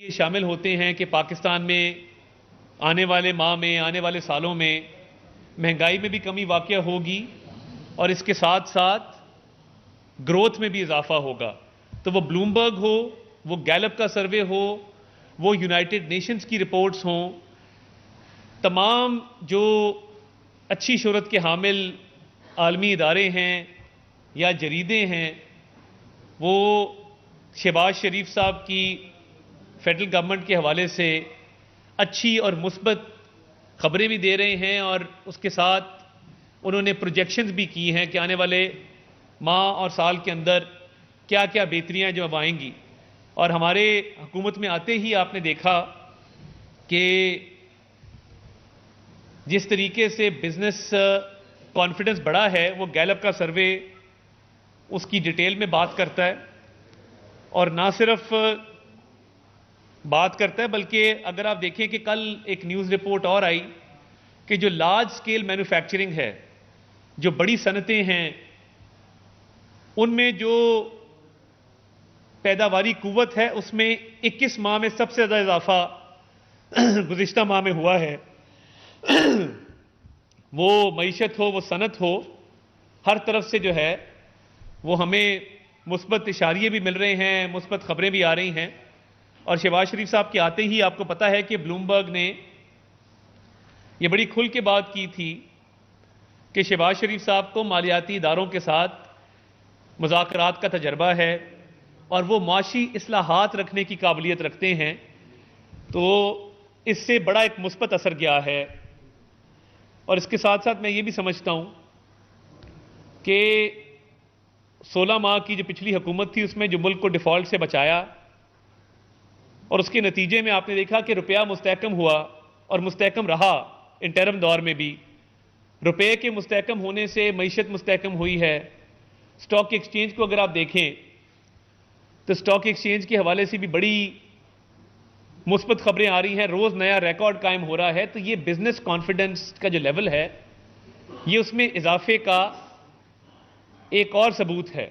یہ شامل ہوتے ہیں کہ پاکستان میں آنے والے ماہ میں آنے والے سالوں میں مہنگائی میں بھی کمی واقع ہوگی اور اس کے ساتھ ساتھ گروتھ میں بھی اضافہ ہوگا. تو وہ بلومبرگ ہو, وہ گیلپ کا سروے ہو, وہ یونائٹڈ نیشنز کی رپورٹس ہوں, تمام جو اچھی شہرت کے حامل عالمی ادارے ہیں یا جریدے ہیں وہ شہباز شریف صاحب کی فیڈرل گورنمنٹ کے حوالے سے اچھی اور مثبت خبریں بھی دے رہے ہیں, اور اس کے ساتھ انہوں نے پروجیکشنز بھی کی ہیں کہ آنے والے ماہ اور سال کے اندر کیا کیا بہتریاں جو اب آئیں گی. اور ہمارے حکومت میں آتے ہی آپ نے دیکھا کہ جس طریقے سے بزنس کانفیڈنس بڑھا ہے وہ گیلپ کا سروے اس کی ڈیٹیل میں بات کرتا ہے, اور نہ صرف بات کرتا ہے بلکہ اگر آپ دیکھیں کہ کل ایک نیوز رپورٹ اور آئی کہ جو لارج سکیل مینوفیکچرنگ ہے, جو بڑی صنعتیں ہیں, ان میں جو پیداواری قوت ہے اس میں 21 ماہ میں سب سے زیادہ اضافہ گزشتہ ماہ میں ہوا ہے. وہ معیشت ہو, وہ صنعت ہو, ہر طرف سے جو ہے وہ ہمیں مثبت اشاریے بھی مل رہے ہیں, مثبت خبریں بھی آ رہی ہیں. اور شہباز شریف صاحب کے آتے ہی آپ کو پتا ہے کہ بلومبرگ نے یہ بڑی کھل کے بات کی تھی کہ شہباز شریف صاحب کو مالیاتی اداروں کے ساتھ مذاکرات کا تجربہ ہے اور وہ معاشی اصلاحات رکھنے کی قابلیت رکھتے ہیں. تو اس سے بڑا ایک مثبت اثر گیا ہے. اور اس کے ساتھ ساتھ میں یہ بھی سمجھتا ہوں کہ 16 ماہ کی جو پچھلی حکومت تھی اس میں جو ملک کو ڈیفالٹ سے بچایا, اور اس کے نتیجے میں آپ نے دیکھا کہ روپیہ مستحکم ہوا اور مستحکم رہا. انٹرم دور میں بھی روپے کے مستحکم ہونے سے معیشت مستحکم ہوئی ہے. سٹاک ایکسچینج کو اگر آپ دیکھیں تو سٹاک ایکسچینج کے حوالے سے بھی بڑی مثبت خبریں آ رہی ہیں, روز نیا ریکارڈ قائم ہو رہا ہے. تو یہ بزنس کانفیڈنس کا جو لیول ہے یہ اس میں اضافے کا ایک اور ثبوت ہے.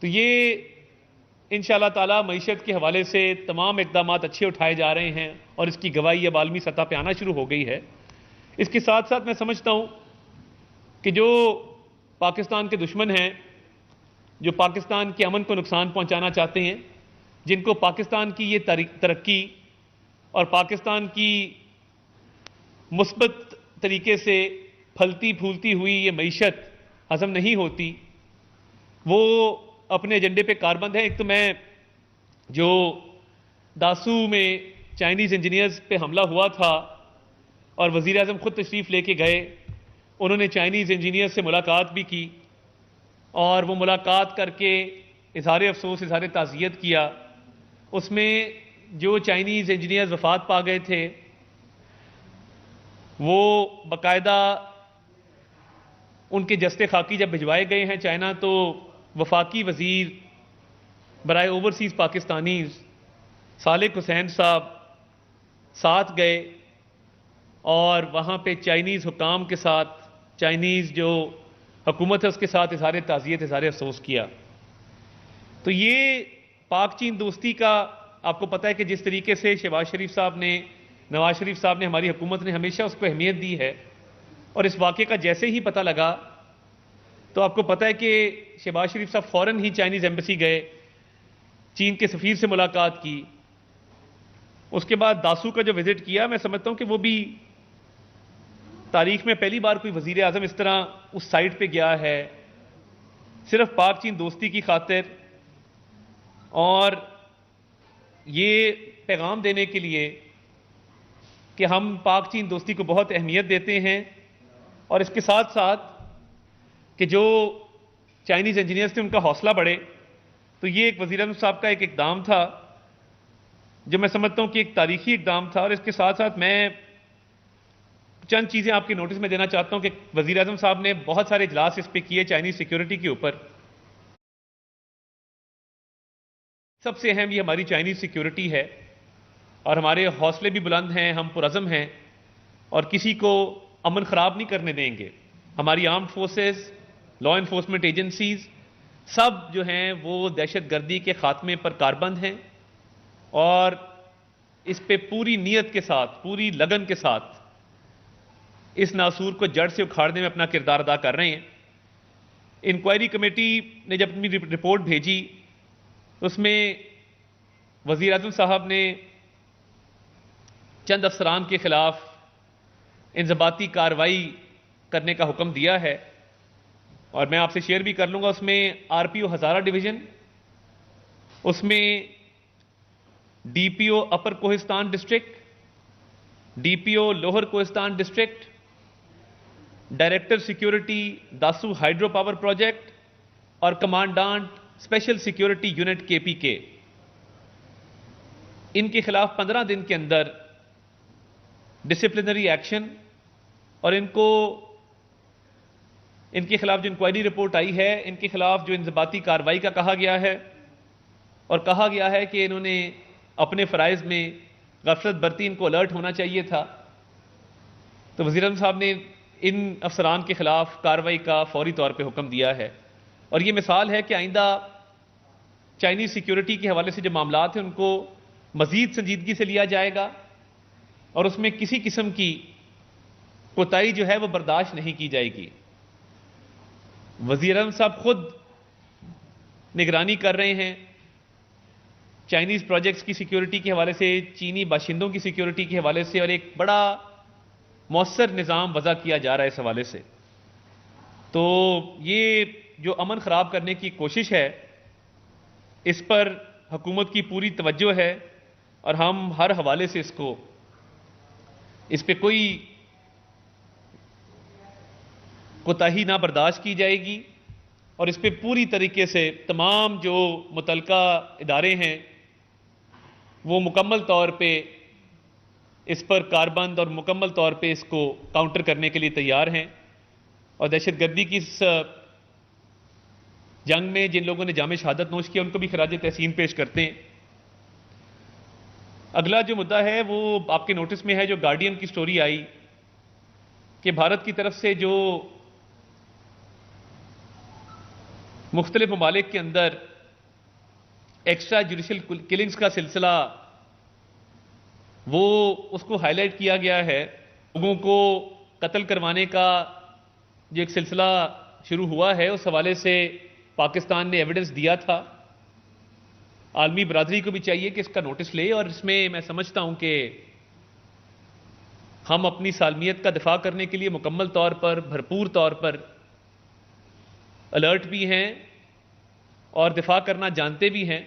تو یہ انشاءاللہ تعالی معیشت کے حوالے سے تمام اقدامات اچھے اٹھائے جا رہے ہیں اور اس کی گواہی اب عالمی سطح پہ آنا شروع ہو گئی ہے. اس کے ساتھ ساتھ میں سمجھتا ہوں کہ جو پاکستان کے دشمن ہیں, جو پاکستان کے امن کو نقصان پہنچانا چاہتے ہیں, جن کو پاکستان کی یہ ترقی اور پاکستان کی مثبت طریقے سے پھلتی پھولتی ہوئی یہ معیشت ہضم نہیں ہوتی, وہ اپنے ایجنڈے پہ کاربند ہیں. ایک تو میں جو داسو میں چائنیز انجینئرز پہ حملہ ہوا تھا اور وزیر اعظم خود تشریف لے کے گئے, انہوں نے چائنیز انجینئر سے ملاقات بھی کی اور وہ ملاقات کر کے اظہار افسوس, اظہار تعزیت کیا. اس میں جو چائنیز انجینئرز وفات پا گئے تھے وہ باقاعدہ ان کے جستے خاکی جب بھجوائے گئے ہیں چائنا تو وفاقی وزیر برائے اوورسیز پاکستانیز صالح حسین صاحب ساتھ گئے اور وہاں پہ چائنیز حکام کے ساتھ, چائنیز جو حکومت ہے اس کے ساتھ اظہار تعزیت, اظہار افسوس کیا. تو یہ پاک چین دوستی کا آپ کو پتہ ہے کہ جس طریقے سے شہباز شریف صاحب نے, نواز شریف صاحب نے, ہماری حکومت نے ہمیشہ اس کو اہمیت دی ہے. اور اس واقعے کا جیسے ہی پتہ لگا تو آپ کو پتہ ہے کہ شہباز شریف صاحب فوراً ہی چائنیز ایمبیسی گئے, چین کے سفیر سے ملاقات کی. اس کے بعد داسو کا جو وزٹ کیا, میں سمجھتا ہوں کہ وہ بھی تاریخ میں پہلی بار کوئی وزیر اعظم اس طرح اس سائٹ پہ گیا ہے صرف پاک چین دوستی کی خاطر, اور یہ پیغام دینے کے لیے کہ ہم پاک چین دوستی کو بہت اہمیت دیتے ہیں. اور اس کے ساتھ ساتھ کہ جو چائنیز انجینئرز تھے ان کا حوصلہ بڑھے. تو یہ ایک وزیر اعظم صاحب کا ایک اقدام تھا جو میں سمجھتا ہوں کہ ایک تاریخی اقدام تھا. اور اس کے ساتھ ساتھ میں چند چیزیں آپ کے نوٹس میں دینا چاہتا ہوں کہ وزیر اعظم صاحب نے بہت سارے اجلاس اس پہ کیے چائنیز سیکیورٹی کے اوپر. سب سے اہم یہ ہماری چائنیز سیکیورٹی ہے اور ہمارے حوصلے بھی بلند ہیں, ہم پرعزم ہیں اور کسی کو امن خراب نہیں کرنے دیں گے. ہماری armed forces, law enforcement agencies سب جو ہیں وہ دہشت گردی کے خاتمے پر کاربند ہیں اور اس پہ پوری نیت کے ساتھ، پوری لگن کے ساتھ اس ناسور کو جڑ سے اکھاڑنے میں اپنا کردار ادا کر رہے ہیں۔ انکوائری کمیٹی نے جب اپنی رپورٹ بھیجی تو اس میں وزیر اعظم صاحب نے چند افسران کے خلاف انضباطی کارروائی کرنے کا حکم دیا ہے، اور میں آپ سے شیئر بھی کر لوں گا۔ اس میں R P O Hazara division, اس میں D P O upper Kohistan district, D P O lower Kohistan district, director security Dasu hydropower project اور کمانڈانٹ اسپیشل سیکیورٹی یونٹ کے پی کے، ان کے خلاف 15 دن کے اندر ڈسپلنری ایکشن، اور ان کے خلاف جو انکوائری رپورٹ آئی ہے، ان کے خلاف جو انضباطی کارروائی کا کہا گیا ہے، اور کہا گیا ہے کہ انہوں نے اپنے فرائض میں غفلت برتی، ان کو الرٹ ہونا چاہیے تھا، تو وزیر اعظم صاحب نے ان افسران کے خلاف کارروائی کا فوری طور پہ حکم دیا ہے۔ اور یہ مثال ہے کہ آئندہ چائنیز سیکیورٹی کے حوالے سے جو معاملات ہیں ان کو مزید سنجیدگی سے لیا جائے گا، اور اس میں کسی قسم کی کوتاہی جو ہے وہ برداشت نہیں کی جائے گی۔ وزیر اعظم صاحب خود نگرانی کر رہے ہیں چائنیز پروجیکٹس کی سیکیورٹی کے حوالے سے، چینی باشندوں کی سیکیورٹی کے حوالے سے، اور ایک بڑا مؤثر نظام وضع کیا جا رہا ہے اس حوالے سے۔ تو یہ جو امن خراب کرنے کی کوشش ہے، اس پر حکومت کی پوری توجہ ہے، اور ہم ہر حوالے سے اس پہ کوئی کوتاہی نہ برداشت کی جائے گی، اور اس پہ پوری طریقے سے تمام جو متعلقہ ادارے ہیں وہ مکمل طور پہ اس پر کاربند اور مکمل طور پہ اس کو کاؤنٹر کرنے کے لیے تیار ہیں، اور دہشت گردی کی اس جنگ میں جن لوگوں نے جام شہادت نوش کیا ان کو بھی خراج تحسین پیش کرتے ہیں۔ اگلا جو مدعا ہے وہ آپ کے نوٹس میں ہے، جو گارڈین کی سٹوری آئی کہ بھارت کی طرف سے جو مختلف ممالک کے اندر ایکسٹرا جوڈیشل کلنگز کا سلسلہ وہ اس کو ہائی لائٹ کیا گیا ہے، لوگوں کو قتل کروانے کا جو ایک سلسلہ شروع ہوا ہے، اس حوالے سے پاکستان نے ایویڈنس دیا تھا۔ عالمی برادری کو بھی چاہیے کہ اس کا نوٹس لے، اور اس میں میں سمجھتا ہوں کہ ہم اپنی سالمیت کا دفاع کرنے کے لیے مکمل طور پر، بھرپور طور پر الرٹ بھی ہیں اور دفاع کرنا جانتے بھی ہیں،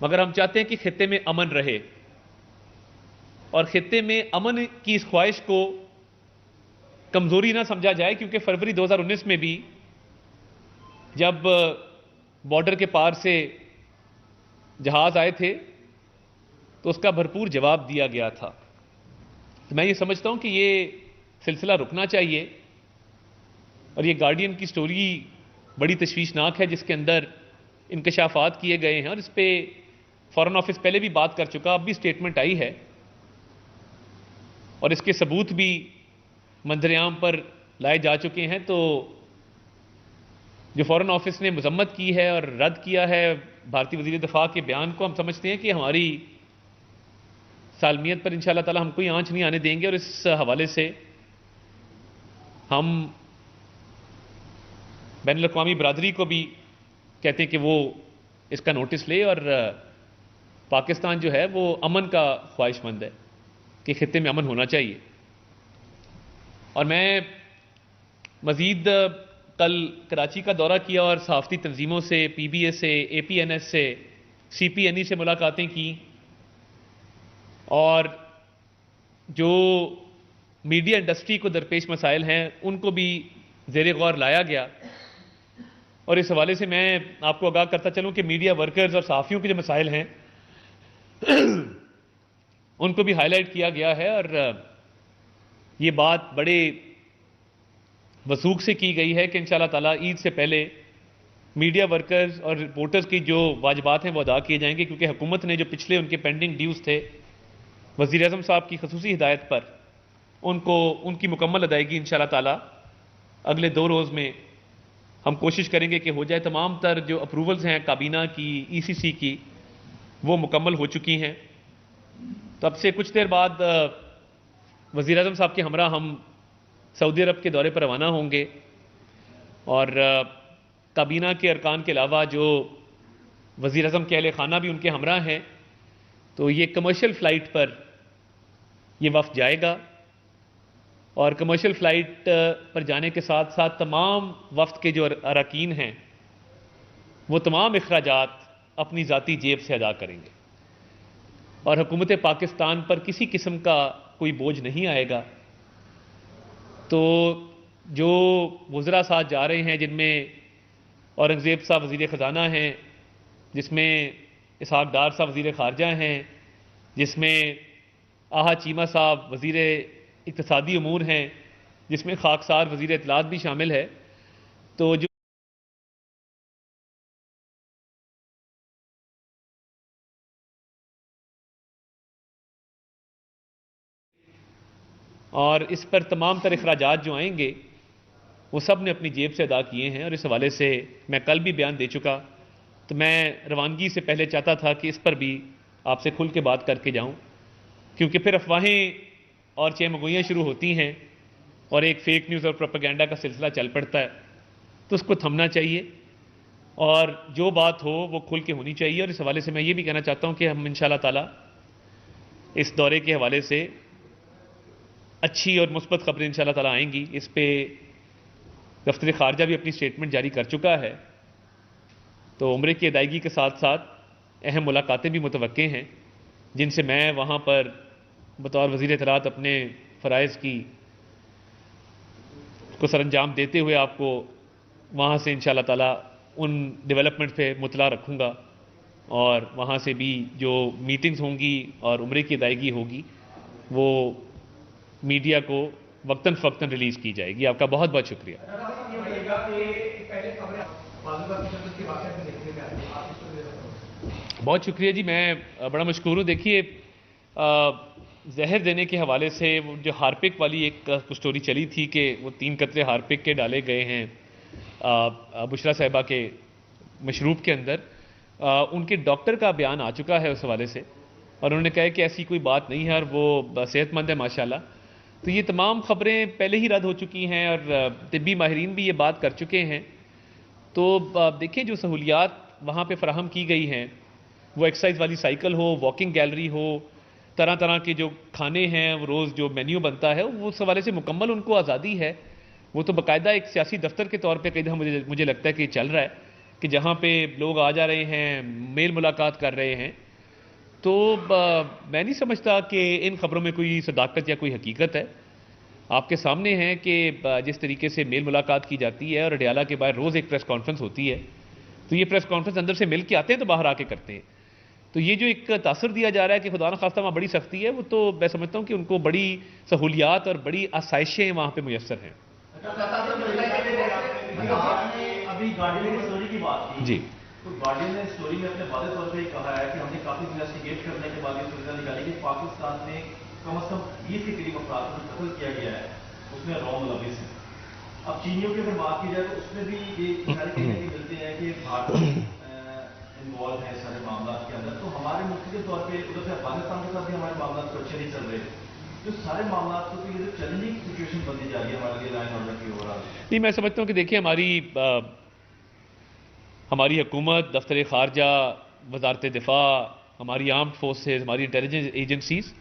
مگر ہم چاہتے ہیں کہ خطے میں امن رہے، اور خطے میں امن کی اس خواہش کو کمزوری نہ سمجھا جائے، کیونکہ فروری 2019 میں بھی جب بارڈر کے پار سے جہاز آئے تھے تو اس کا بھرپور جواب دیا گیا تھا۔ میں یہ سمجھتا ہوں کہ یہ سلسلہ رکنا چاہیے، اور یہ گارڈین کی سٹوری بڑی تشویشناک ہے جس کے اندر انکشافات کیے گئے ہیں، اور اس پہ فارن آفس پہلے بھی بات کر چکا، اب بھی سٹیٹمنٹ آئی ہے، اور اس کے ثبوت بھی منظر عام پر لائے جا چکے ہیں۔ تو جو فارن آفس نے مذمت کی ہے اور رد کیا ہے بھارتی وزیر دفاع کے بیان کو، ہم سمجھتے ہیں کہ ہماری سالمیت پر انشاءاللہ تعالی ہم کوئی آنچ نہیں آنے دیں گے، اور اس حوالے سے ہم بین الاقوامی برادری کو بھی کہتے ہیں کہ وہ اس کا نوٹس لے، اور پاکستان جو ہے وہ امن کا خواہش مند ہے کہ خطے میں امن ہونا چاہیے۔ اور میں مزید کل کراچی کا دورہ کیا اور صحافتی تنظیموں سے، پی بی اے سے، اے پی این ایس سے، سی پی این ای سے ملاقاتیں کی، اور جو میڈیا انڈسٹری کو درپیش مسائل ہیں ان کو بھی زیر غور لایا گیا، اور اس حوالے سے میں آپ کو آگاہ کرتا چلوں کہ میڈیا ورکرز اور صحافیوں کے جو مسائل ہیں ان کو بھی ہائی لائٹ کیا گیا ہے، اور یہ بات بڑے وثوق سے کی گئی ہے کہ انشاءاللہ تعالیٰ عید سے پہلے میڈیا ورکرز اور رپورٹرز کی جو واجبات ہیں وہ ادا کیے جائیں گے، کیونکہ حکومت نے جو پچھلے ان کے پینڈنگ ڈیوز تھے وزیر اعظم صاحب کی خصوصی ہدایت پر، ان کی مکمل ادائیگی انشاءاللہ تعالیٰ اگلے 2 روز میں ہم کوشش کریں گے کہ ہو جائے۔ تمام تر جو اپروولز ہیں کابینہ کی، ای سی سی کی، وہ مکمل ہو چکی ہیں. تو اب سے کچھ دیر بعد وزیر اعظم صاحب کے ہمراہ ہم سعودی عرب کے دورے پر روانہ ہوں گے, اور کابینہ کے ارکان کے علاوہ جو وزیر اعظم کے اہل خانہ بھی ان کے ہمراہ ہیں, تو یہ کمرشل فلائٹ پر یہ وفد جائے گا, اور کمرشل فلائٹ پر جانے کے ساتھ ساتھ تمام وفد کے جو اراکین ہیں وہ تمام اخراجات اپنی ذاتی جیب سے ادا کریں گے, اور حکومت پاکستان پر کسی قسم کا کوئی بوجھ نہیں آئے گا. تو جو وزراء ساتھ جا رہے ہیں, جن میں اورنگزیب صاحب وزیر خزانہ ہیں, جس میں اسحاق ڈار صاحب وزیر خارجہ ہیں, جس میں آہا چیمہ صاحب وزیر اقتصادی امور ہیں, جس میں خاکسار وزیر اطلاعات بھی شامل ہے, تو جو اور اس پر تمام تر اخراجات جو آئیں گے وہ سب نے اپنی جیب سے ادا کیے ہیں. اور اس حوالے سے میں کل بھی بیان دے چکا, تو میں روانگی سے پہلے چاہتا تھا کہ اس پر بھی آپ سے کھل کے بات کر کے جاؤں, کیونکہ پھر افواہیں اور چہمگوئیاں شروع ہوتی ہیں اور ایک فیک نیوز اور پروپیگنڈا کا سلسلہ چل پڑتا ہے. تو اس کو تھمنا چاہیے اور جو بات ہو وہ کھل کے ہونی چاہیے. اور اس حوالے سے میں یہ بھی کہنا چاہتا ہوں کہ ہم انشاءاللہ تعالی اس دورے کے حوالے سے اچھی اور مثبت خبریں انشاءاللہ تعالی آئیں گی. اس پہ دفتر خارجہ بھی اپنی سٹیٹمنٹ جاری کر چکا ہے. تو عمرے کی ادائیگی کے ساتھ ساتھ اہم ملاقاتیں بھی متوقع ہیں, جن سے میں وہاں پر بطور وزیر اطلاعات اپنے فرائض کو سر انجام دیتے ہوئے آپ کو وہاں سے انشاءاللہ تعالی ان ڈیولپمنٹ پہ مطلع رکھوں گا, اور وہاں سے بھی جو میٹنگز ہوں گی اور عمرے کی ادائیگی ہوگی وہ میڈیا کو وقتاً فوقتاً ریلیز کی جائے گی. آپ کا بہت بہت شکریہ. بہت شکریہ جی, میں بڑا مشکور ہوں. دیکھیے, زہر دینے کے حوالے سے وہ جو ہارپک والی ایک سٹوری چلی تھی کہ وہ 3 قطرے ہارپک کے ڈالے گئے ہیں بشرا صاحبہ کے مشروب کے اندر, ان کے ڈاکٹر کا بیان آ چکا ہے اس حوالے سے, اور انہوں نے کہا کہ ایسی کوئی بات نہیں ہے اور وہ صحت مند ہے ماشاءاللہ. تو یہ تمام خبریں پہلے ہی رد ہو چکی ہیں اور طبی ماہرین بھی یہ بات کر چکے ہیں. تو دیکھیں, جو سہولیات وہاں پہ فراہم کی گئی ہیں, وہ ایکسرسائز والی سائیکل ہو, واکنگ گیلری ہو, طرح طرح کے جو کھانے ہیں, وہ روز جو مینیو بنتا ہے, وہ اس حوالے سے مکمل ان کو آزادی ہے. وہ تو باقاعدہ ایک سیاسی دفتر کے طور پہ کئی دفعہ مجھے لگتا ہے کہ یہ چل رہا ہے کہ جہاں پہ لوگ آ جا رہے ہیں, میل ملاقات کر رہے ہیں. تو میں نہیں سمجھتا کہ ان خبروں میں کوئی صداقت یا کوئی حقیقت ہے. آپ کے سامنے ہیں کہ جس طریقے سے میل ملاقات کی جاتی ہے, اور اڈیالہ کے باہر روز ایک پریس کانفرنس ہوتی ہے, تو یہ پریس کانفرنس اندر سے مل کے آتے ہیں تو باہر آ کے کرتے ہیں. تو یہ جو ایک تاثر دیا جا رہا ہے کہ خدا نخواستہ وہاں بڑی سختی ہے, وہ تو میں سمجھتا ہوں کہ ان کو بڑی سہولیات اور بڑی آسائشیں وہاں پہ میسر ہیں. ابھی گارڈین کی اسٹوری کی بات کی جی, تو گارڈین نے اسٹوری میں اپنے واضح طور پہ یہ کہا ہے کہ ہم نے کافی انویسٹیگیٹ کرنے کے بعد یہ سلسلہ نکالی کہ پاکستان میں کم از کم 20 کے قریب افراد کو قتل کیا گیا ہے, اس میں رام ملوث ہیں. اب چینیوں کی اگر بات کی جائے تو اس میں بھی یہ سارے کہنے کے ملتے ہیں کہ بھارت انوالو ہے سارے معاملات کے اندر. تو ہمارے ملک کے طور پہ ادھر سے افغانستان کے ساتھ بھی ہمارے معاملات تو اچھے نہیں چل رہے, جو سارے معاملات کو یہ چیلنجنگ سچویشن بنتی جا رہی ہے ہمارے لیے لائن آرڈر کی اوور. نہیں, میں سمجھتا ہوں کہ دیکھیے, ہماری حکومت, دفتر خارجہ, وزارت دفاع, ہماری آرمڈ فورسز, ہماری انٹیلیجنس ایجنسیز,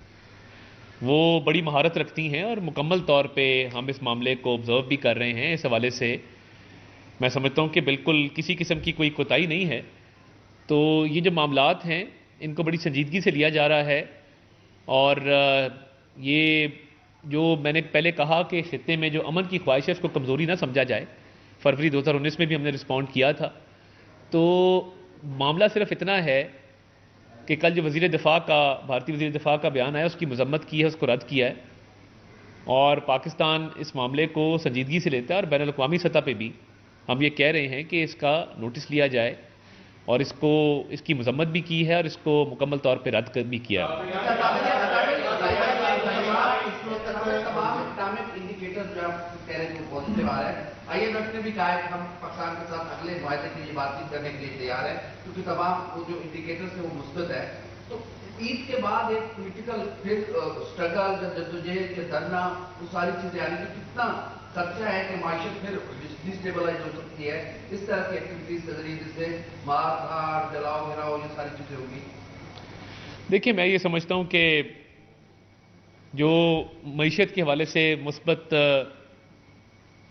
وہ بڑی مہارت رکھتی ہیں اور مکمل طور پہ ہم اس معاملے کو آبزرو بھی کر رہے ہیں. اس حوالے سے میں سمجھتا ہوں کہ بالکل کسی قسم کی کوئی کوتاہی نہیں ہے. تو یہ جو معاملات ہیں ان کو بڑی سنجیدگی سے لیا جا رہا ہے, اور یہ جو میں نے پہلے کہا کہ خطے میں جو امن کی خواہش ہے اس کو کمزوری نہ سمجھا جائے. فروری 2019 میں بھی ہم نے رسپونڈ کیا تھا. تو معاملہ صرف اتنا ہے کہ کل جو وزیر دفاع کا, بھارتی وزیر دفاع کا بیان آیا, اس کی مذمت کی ہے, اس کو رد کیا ہے, اور پاکستان اس معاملے کو سنجیدگی سے لیتا ہے. اور بین الاقوامی سطح پہ بھی ہم یہ کہہ رہے ہیں کہ اس کا نوٹس لیا جائے, اور اس کی مذمت بھی کی ہے, اور اس کو مکمل طور پہ رد بھی کیا ہے. IMF نے بھی کہا ہے کہ ہم پاکستان کے ساتھ اگلے معاہدے کے لیے بات چیت کرنے کے لیے تیار ہے، کیونکہ تمام وہ جو انڈیکیٹرز ہیں وہ مثبت ہے. تو عید کے بعد ایک پولیٹیکل پھر اسٹرگل، جدوجہد کے دھرنا، وہ ساری چیزیں آنے کی کتنا خدشہ ہے کہ معیشت پھر ڈسٹیبلائز ہو سکتی ہے اس طرح کی ایکٹیویٹیز کے ذریعے، جس سے مار دھاڑ، جلاؤ گھراؤ، یہ ساری چیزیں ہوگی. دیکھیے میں یہ سمجھتا ہوں کہ جو معیشت کے حوالے سے مثبت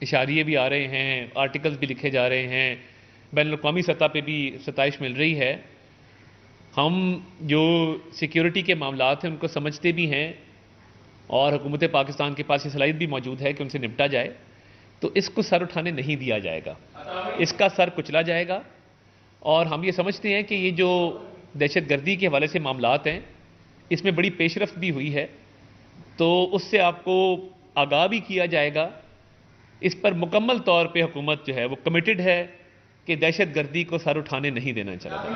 اشاریے بھی آ رہے ہیں، آرٹیکلز بھی لکھے جا رہے ہیں، بین الاقوامی سطح پہ بھی ستائش مل رہی ہے. ہم جو سیکیورٹی کے معاملات ہیں ان کو سمجھتے بھی ہیں، اور حکومت پاکستان کے پاس یہ صلاحیت بھی موجود ہے کہ ان سے نپٹا جائے. تو اس کو سر اٹھانے نہیں دیا جائے گا، اس کا سر کچلا جائے گا. اور ہم یہ سمجھتے ہیں کہ یہ جو دہشت گردی کے حوالے سے معاملات ہیں اس میں بڑی پیش رفت بھی ہوئی ہے، تو اس سے آپ کو آگاہ بھی کیا جائے گا. اس پر مکمل طور پہ حکومت جو ہے وہ کمیٹڈ ہے کہ دہشت گردی کو سر اٹھانے نہیں دینا چاہتا.